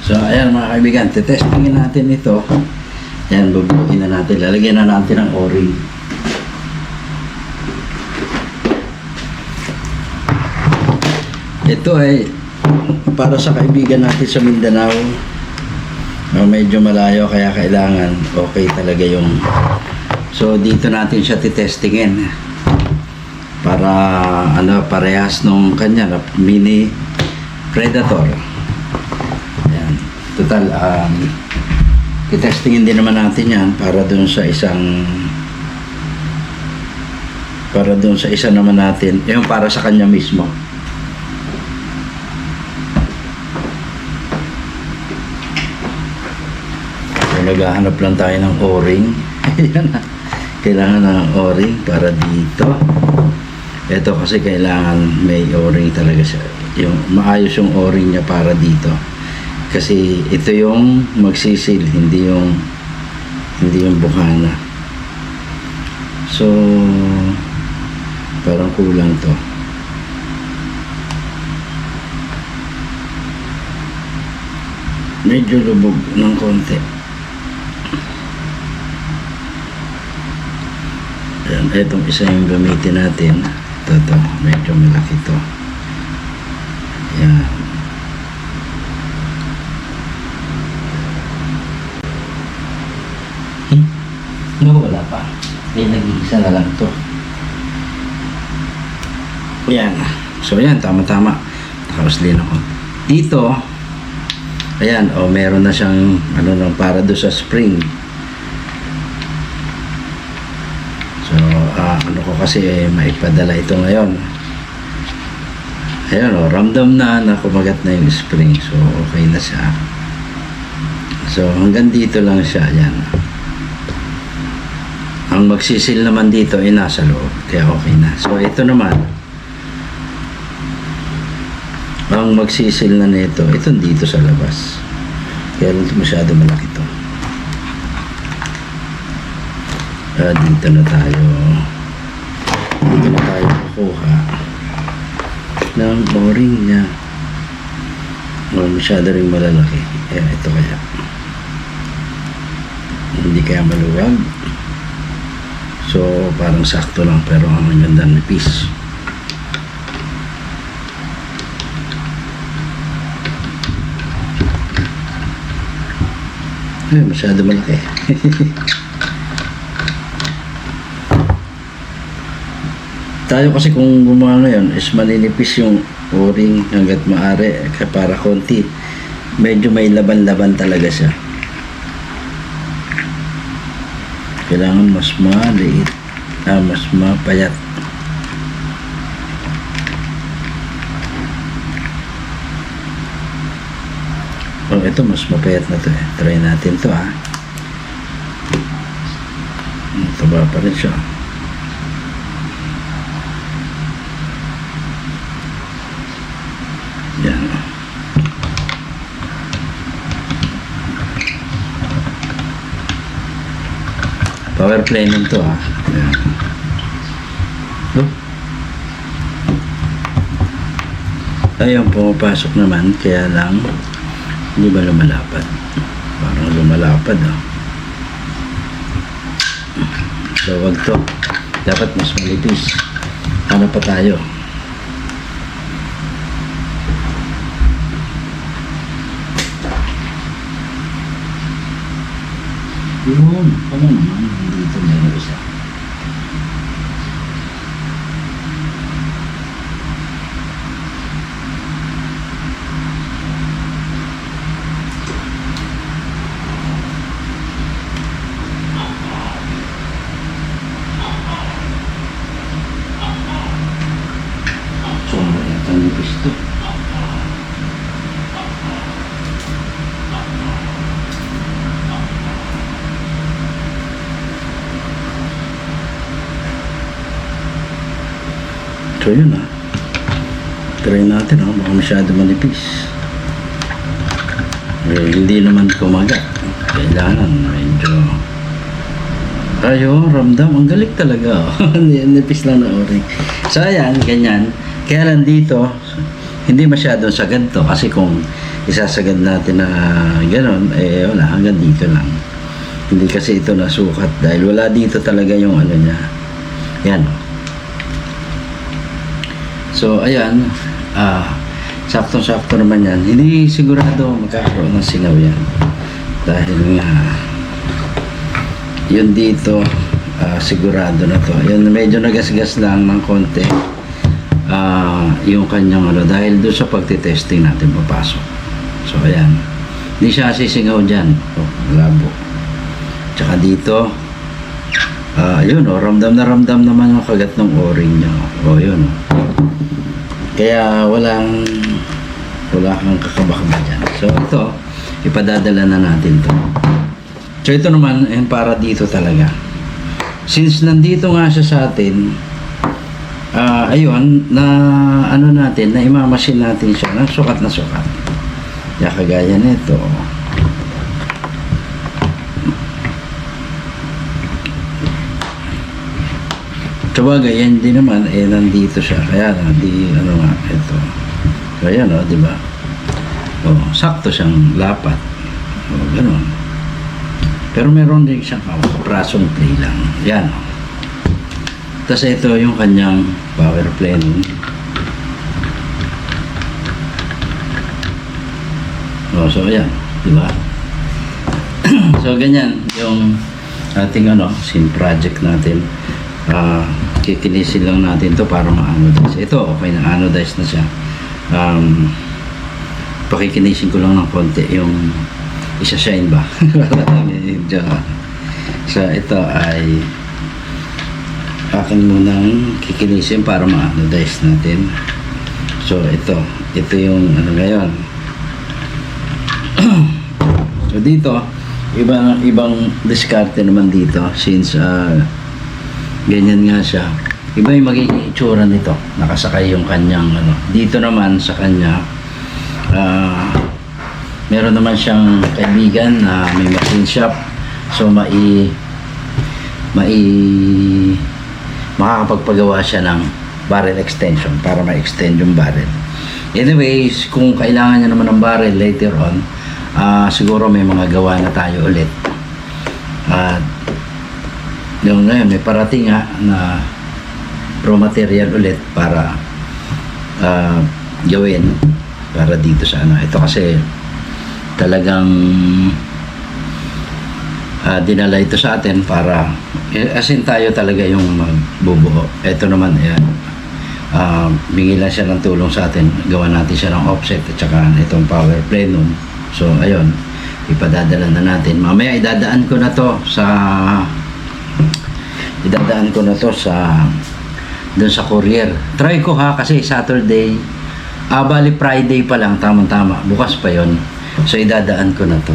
So, ayan mga kaibigan, titestingin natin ito. Ayan, bubukin na natin. Lalagyan na natin ng O-ring. Ito ay para sa kaibigan natin sa Mindanao. Medyo malayo kaya kailangan okay talaga yung... So, dito natin siya titestingin. Para ano, parehas nung kanya na Mini Predator. Ayan. Total, titestingin din naman natin yan para dun sa isa naman natin, yung para sa kanya mismo. So, naghahanap lang tayo ng O-ring. Ayan na. Kailangan ng O-ring para dito. Ito kasi kailangan may O-ring talaga siya. Yung maayos yung O-ring niya para dito. Kasi ito yung magsisil, hindi yung bukana. So parang kulang to. Medyo lubog ng konti. Ayan, itong isa yung gamitin natin. Ito, medyo malaki to. Ayan. No, wala pa. Nag-iisa na lang to. Ayan. So, ayan, tama-tama. Nakausli na ko. Dito, ayan, meron na siyang, para doon sa spring. So, ko kasi maipadala ito ngayon. Ayan, ramdam na kumagat na yung spring. So, okay na siya. So, hanggang dito lang siya. Ayan. Ang magsisil naman dito ay nasa loob. Kaya okay na. So, ito naman. Ang magsisil na nito, ito dito sa labas. Kaya masyado malaki ito. Dito na tayo kukuha ng O-ring niya. Masyado rin malalaki. Ayan, ito kaya. Hindi kaya maluwag. So, parang sakto lang pero ang ganda ng piece. Ay, masyado malaki. Tayo kasi kung gumawa ngayon is maninipis yung O-ring hanggat maaari para konti. Medyo may laban-laban talaga siya. Kailangan mas maliit, mas mapayat. Ito mas mapayat na to eh. Try natin to ha. Taba pa rin siya. Yan. Power play nun to ha. Yan. Ayun, pumapasok naman. Kaya lang hindi ba lumalapad? Parang lumalapad So wag to. Dapat mas malipis. Ano pa tayo? Yun. Ano naman? Dito na yung isa. Gusto. So yun try natin baka masyado manipis. Hindi naman kumagat. Kailangan medyo ramdam. Ang galing talaga nipis lang na O-ring. So ayan, ganyan. Kaya lang dito, hindi masyadong sagad to kasi kung isasagad natin na gano'n, eh wala, hanggang dito lang. Hindi kasi ito nasukat dahil wala dito talaga yung ano niya. Yan. So, ayan. Saktong-sakto naman yan. Hindi sigurado magkakaroon ng singaw yan. Dahil nga, yun dito, sigurado na to. Yun, medyo nagasgas lang ng konti. Yung kanyang ano, dahil doon sa pagtitesting natin papasok. So, ayan. Hindi siya sisingaw dyan. Oh, malabo. Tsaka dito, yun, ramdam na ramdam naman yung kagat ng o-ring niya. Yun. Kaya wala kang kakabakaba dyan. So, ito, ipadadala na natin to. So, ito naman, para dito talaga. Since nandito nga siya sa atin, ayun, na ano natin, na imamasin natin siya ng sukat na sukat. Kaya kagaya nito. Sabagay, yan din naman, nandito siya. Kaya ano nga, ito. So, ayan, di ba? Sakto siyang lapat. Ganun. Pero meron din siyang prasong play lang. Yan. Tapos ito yung kanyang power planning. So ayan, di ba? So ganyan yung ating scene project natin. Kikinisin lang natin to para ma-anodize. Ito, okay na, anodize na siya. Pakikinisin ko lang ng konti yung isa-shine ba? So ito ay akin munang kikinisin para ma-anodize natin. So ito yung ngayon. So dito, ibang diskarte naman dito since ganyan nga siya. Iba yung magiging itsura nito. Nakasakay yung kanyang Dito naman sa kanya, meron naman siyang kaibigan na may machine shop. So makakapagpagawa siya ng barrel extension para ma-extend yung barrel. Anyways, kung kailangan niya naman ng barrel later on, siguro may mga gawa na tayo ulit. At yung ngayon may parating na raw material ulit para gawin para dito sa ito kasi talagang dinala ito sa atin para asin tayo talaga yung magbubuo. Ito naman bingi lang siya ng tulong sa atin, gawa natin siya ng offset at saka itong power plenum. So ayun, ipadadala na natin. Mamaya idadaan ko na to sa doon sa courier. Try ko kasi Saturday, bali Friday pa lang, tamang-tama. Bukas pa yon. So idadaan ko na to.